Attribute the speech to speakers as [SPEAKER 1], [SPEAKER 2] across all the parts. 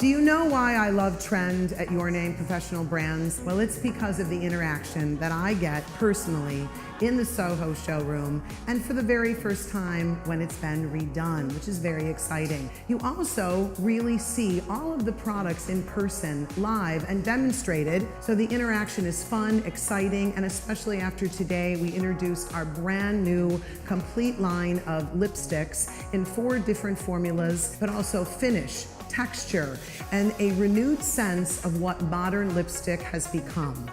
[SPEAKER 1] Do you know why I love Trend at Your Name Professional Brands? Well, it's because of the interaction that I get personally in the Soho showroom and for the very first time when it's been redone, which is very exciting. You also really see all of the products in person, live and demonstrated, so the interaction is fun, exciting, and especially after today, we introduced our brand new complete line of lipsticks in 4 different formulas, but also finish, texture, and a renewed sense of what modern lipstick has become.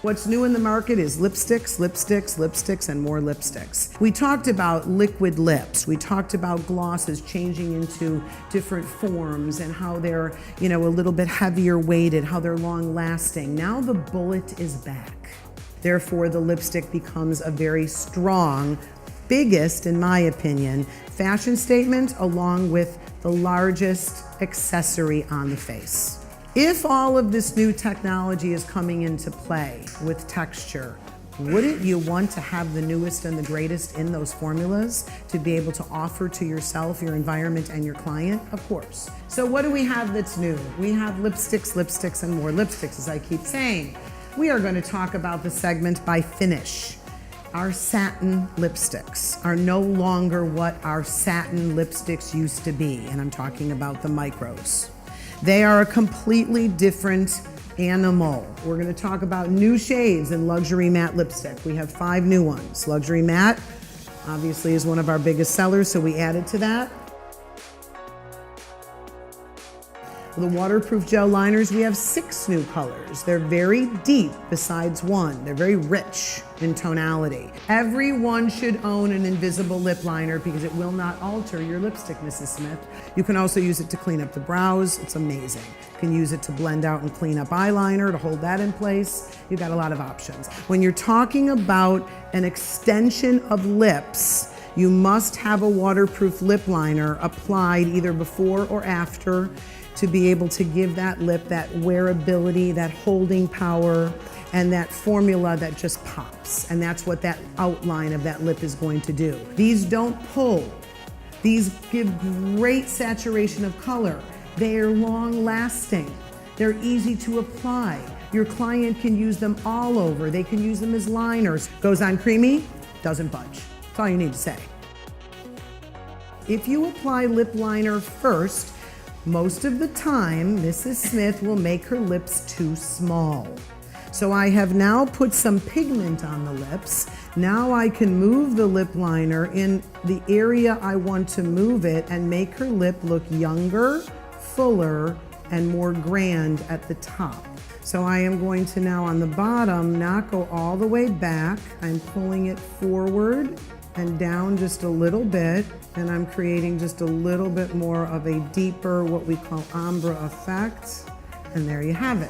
[SPEAKER 1] What's new in the market is lipsticks, lipsticks, lipsticks, and more lipsticks. We talked about liquid lips. We talked about glosses changing into different forms and how they're, a little bit heavier weighted, how they're long lasting. Now the bullet is back. Therefore, the lipstick becomes a very strong, biggest, in my opinion, fashion statement along with the largest accessory on the face. If all of this new technology is coming into play with texture, wouldn't you want to have the newest and the greatest in those formulas to be able to offer to yourself, your environment, and your client? Of course. So what do we have that's new? We have lipsticks, lipsticks, and more lipsticks, as I keep saying. We are going to talk about the segment by finish. Our satin lipsticks are no longer what our satin lipsticks used to be, and I'm talking about the micros. They are a completely different animal. We're going to talk about new shades in luxury matte lipstick. We have 5 new ones. Luxury matte, obviously, is one of our biggest sellers, so we added to that. The waterproof gel liners, we have 6 new colors. They're very deep besides one. They're very rich in tonality. Everyone should own an invisible lip liner because it will not alter your lipstick, Mrs. Smith. You can also use it to clean up the brows. It's amazing. You can use it to blend out and clean up eyeliner, to hold that in place. You've got a lot of options. When you're talking about an extension of lips, you must have a waterproof lip liner applied either before or after to be able to give that lip that wearability, that holding power, and that formula that just pops. And that's what that outline of that lip is going to do. These don't pull. These give great saturation of color. They are long lasting. They're easy to apply. Your client can use them all over. They can use them as liners. Goes on creamy, doesn't budge. That's all you need to say. If you apply lip liner first, most of the time, Mrs. Smith will make her lips too small. So I have now put some pigment on the lips. Now I can move the lip liner in the area I want to move it and make her lip look younger, fuller, and more grand at the top. So I am going to now on the bottom not go all the way back. I'm pulling it forward and down just a little bit, and I'm creating just a little bit more of a deeper, what we call ombre effect, and there you have it.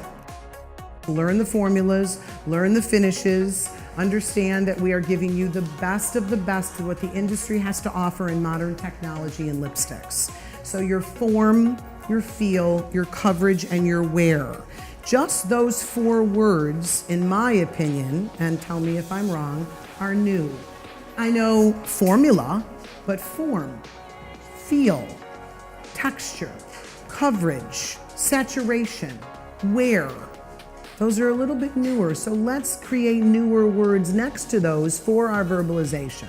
[SPEAKER 1] Learn the formulas, learn the finishes, understand that we are giving you the best of the best of what the industry has to offer in modern technology and lipsticks. So your form, your feel, your coverage, and your wear. Just those 4 words, in my opinion, and tell me if I'm wrong, are new. I know formula, but form, feel, texture, coverage, saturation, wear. Those are a little bit newer, so let's create newer words next to those for our verbalization.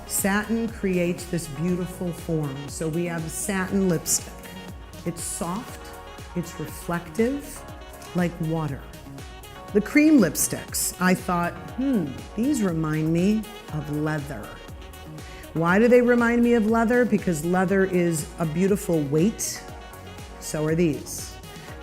[SPEAKER 1] Satin creates this beautiful form. So we have satin lipstick. It's soft, it's reflective, like water. The cream lipsticks, I thought, these remind me of leather. Why do they remind me of leather? Because leather is a beautiful weight. So are these.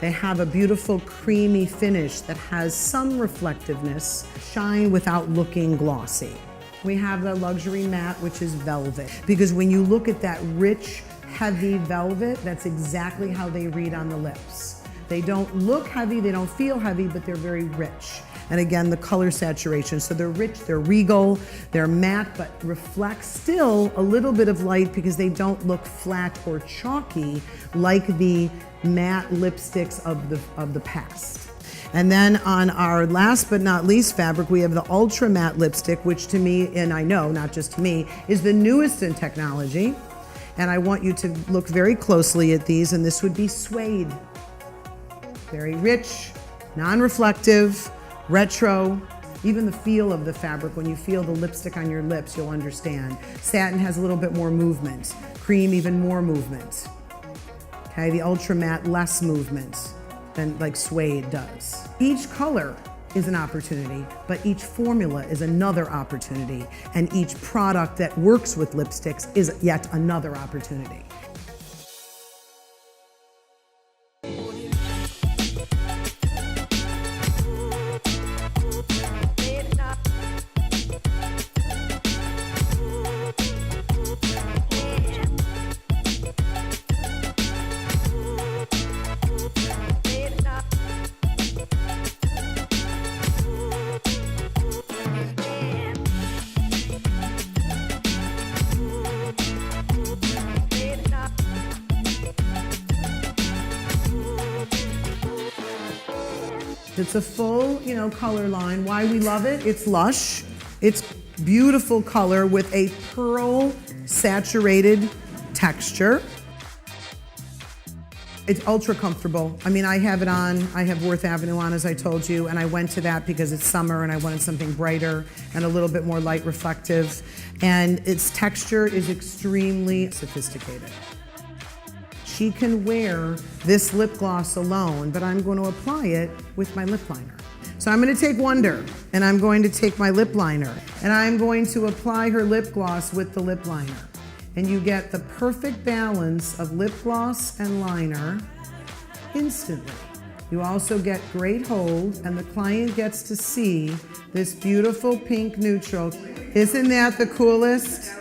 [SPEAKER 1] They have a beautiful creamy finish that has some reflectiveness, shine without looking glossy. We have the luxury matte, which is velvet. Because when you look at that rich, heavy velvet, that's exactly how they read on the lips. They don't look heavy, they don't feel heavy, but they're very rich. And again, the color saturation. So they're rich, they're regal, they're matte, but reflect still a little bit of light because they don't look flat or chalky like the matte lipsticks of the past. And then on our last but not least fabric, we have the ultra matte lipstick, which to me, and I know, not just to me, is the newest in technology. And I want you to look very closely at these, and this would be suede. Very rich, non-reflective, retro. Even the feel of the fabric, when you feel the lipstick on your lips, you'll understand. Satin has a little bit more movement. Cream, even more movement. Okay, the ultra matte, less movement than like suede does. Each color is an opportunity, but each formula is another opportunity, and each product that works with lipsticks is yet another opportunity. It's a full, color line. Why we love it? It's lush. It's beautiful color with a pearl saturated texture. It's ultra comfortable. I mean, I have it on. I have Worth Avenue on, as I told you, and I went to that because it's summer and I wanted something brighter and a little bit more light reflective. And its texture is extremely sophisticated. She can wear this lip gloss alone, but I'm going to apply it with my lip liner. So I'm going to take Wonder, and I'm going to take my lip liner, and I'm going to apply her lip gloss with the lip liner. And you get the perfect balance of lip gloss and liner instantly. You also get great hold, and the client gets to see this beautiful pink neutral. Isn't that the coolest?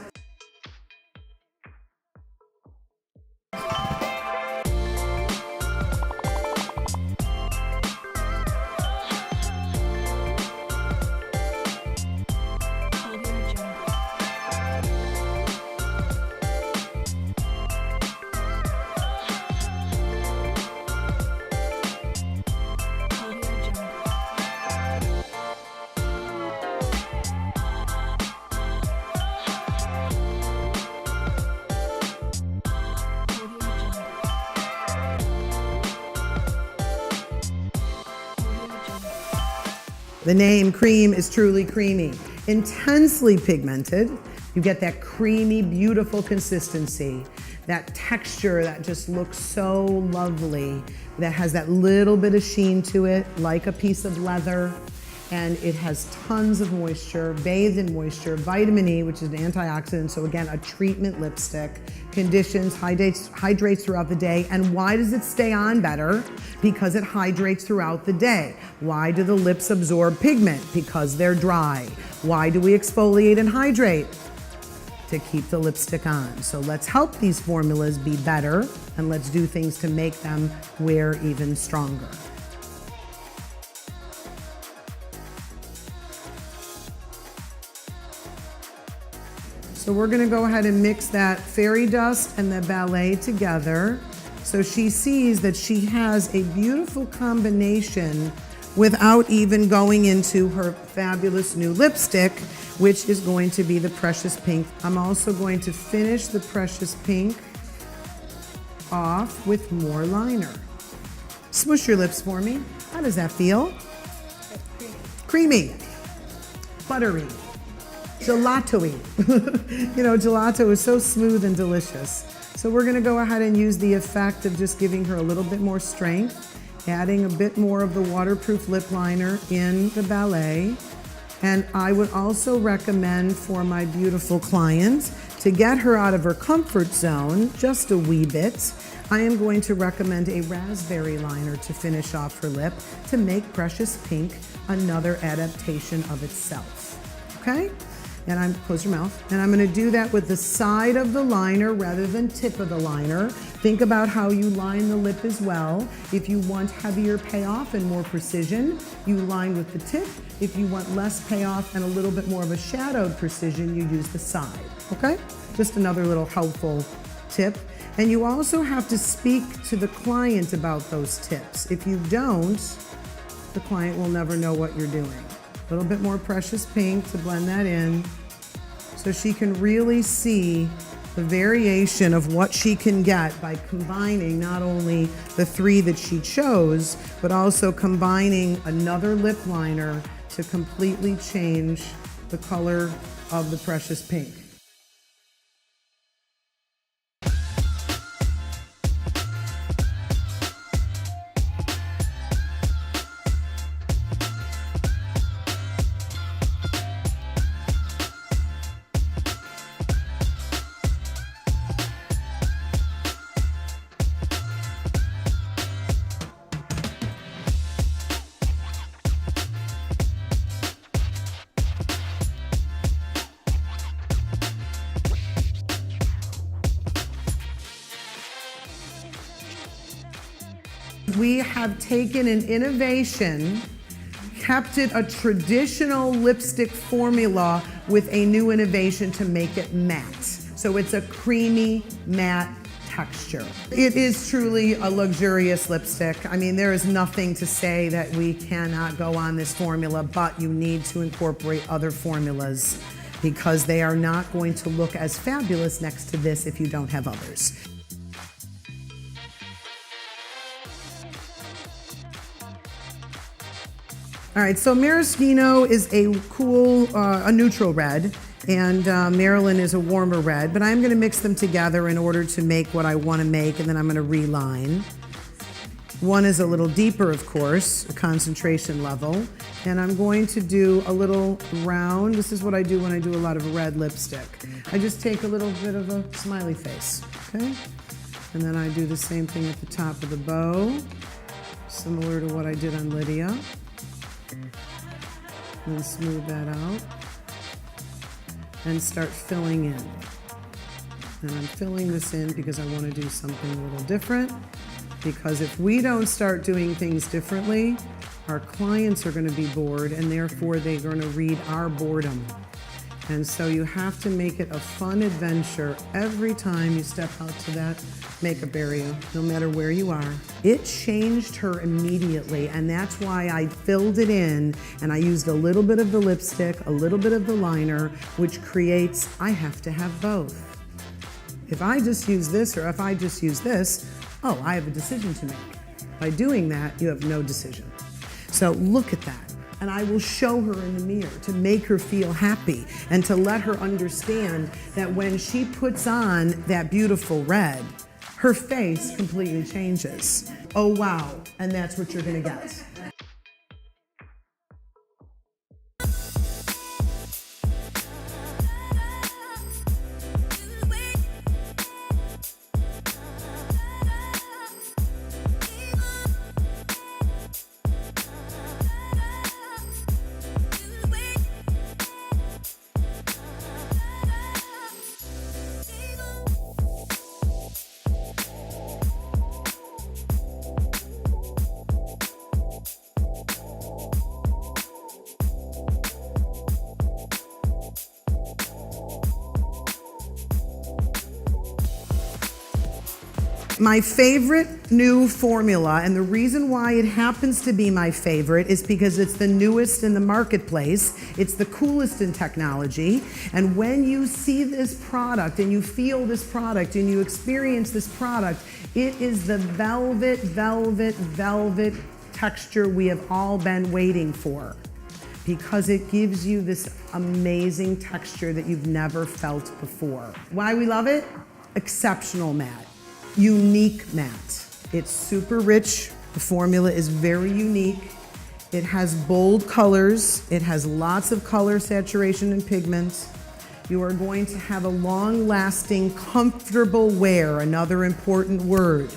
[SPEAKER 1] The name Cream is truly creamy. Intensely pigmented. You get that creamy, beautiful consistency, that texture that just looks so lovely, that has that little bit of sheen to it, like a piece of leather. And it has tons of moisture, bathed in moisture, vitamin E, which is an antioxidant, so again, a treatment lipstick, conditions, hydrates throughout the day. And why does it stay on better? Because it hydrates throughout the day. Why do the lips absorb pigment? Because they're dry. Why do we exfoliate and hydrate? To keep the lipstick on. So let's help these formulas be better, and let's do things to make them wear even stronger. So we're gonna go ahead and mix that fairy dust and the ballet together so she sees that she has a beautiful combination without even going into her fabulous new lipstick, which is going to be the Precious Pink. I'm also going to finish the Precious Pink off with more liner. Smush your lips for me. How does that feel? Creamy, buttery. Gelato-y. Gelato is so smooth and delicious. So we're gonna go ahead and use the effect of just giving her a little bit more strength, adding a bit more of the waterproof lip liner in the ballet. And I would also recommend for my beautiful client to get her out of her comfort zone just a wee bit. I am going to recommend a raspberry liner to finish off her lip to make Precious Pink another adaptation of itself, okay? And close your mouth. And I'm gonna do that with the side of the liner rather than tip of the liner. Think about how you line the lip as well. If you want heavier payoff and more precision, you line with the tip. If you want less payoff and a little bit more of a shadowed precision, you use the side, okay? Just another little helpful tip. And you also have to speak to the client about those tips. If you don't, the client will never know what you're doing. A little bit more precious pink to blend that in so she can really see the variation of what she can get by combining not only the 3 that she chose, but also combining another lip liner to completely change the color of the precious pink. We have taken an innovation, kept it a traditional lipstick formula with a new innovation to make it matte. So it's a creamy matte texture. It is truly a luxurious lipstick. I mean, there is nothing to say that we cannot go on this formula, but you need to incorporate other formulas because they are not going to look as fabulous next to this if you don't have others. All right, so maraschino is a cool, a neutral red, and Marilyn is a warmer red, but I'm gonna mix them together in order to make what I wanna make, and then I'm gonna reline. One is a little deeper, of course, a concentration level, and I'm going to do a little round. This is what I do when I do a lot of red lipstick. I just take a little bit of a smiley face, okay? And then I do the same thing at the top of the bow, similar to what I did on Lydia. And smooth that out and start filling in. And I'm filling this in because I want to do something a little different, because if we don't start doing things differently, our clients are going to be bored, and therefore they're going to read our boredom. And so you have to make it a fun adventure every time you step out to that makeup area, no matter where you are. It changed her immediately, and that's why I filled it in, and I used a little bit of the lipstick, a little bit of the liner, which creates, I have to have both. If I just use this or if I just use this, oh, I have a decision to make. By doing that, you have no decision. So look at that. And I will show her in the mirror to make her feel happy and to let her understand that when she puts on that beautiful red, her face completely changes. Oh, wow. And that's what you're gonna get. My favorite new formula, and the reason why it happens to be my favorite is because it's the newest in the marketplace. It's the coolest in technology. And when you see this product and you feel this product and you experience this product, it is the velvet, velvet, velvet texture we have all been waiting for, because it gives you this amazing texture that you've never felt before. Why we love it? Exceptional matte. Unique matte. It's super rich. The formula is very unique. It has bold colors. It has lots of color saturation and pigment. You are going to have a long-lasting, comfortable wear, another important word.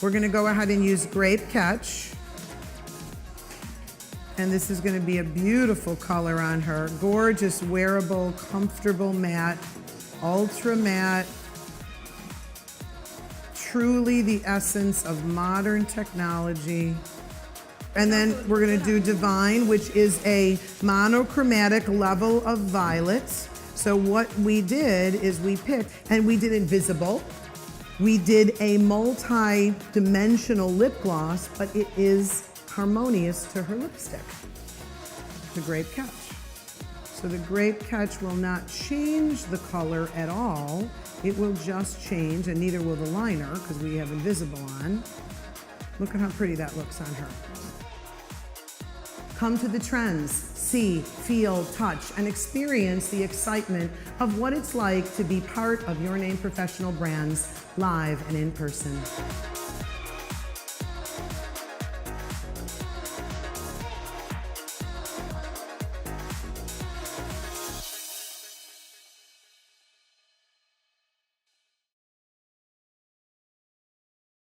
[SPEAKER 1] We're gonna go ahead and use Grape Catch. And this is going to be a beautiful color on her. Gorgeous, wearable, comfortable matte, ultra matte. Truly the essence of modern technology. And then we're going to do Divine, which is a monochromatic level of violets. So what we did is we picked, and we did Invisible. We did a multi-dimensional lip gloss, but it is harmonious to her lipstick. The Grape Catch. So the Grape Catch will not change the color at all. It will just change, and neither will the liner, because we have Invisible on. Look at how pretty that looks on her. Come to the trends, see, feel, touch, and experience the excitement of what it's like to be part of Your Name Professional Brands live and in person.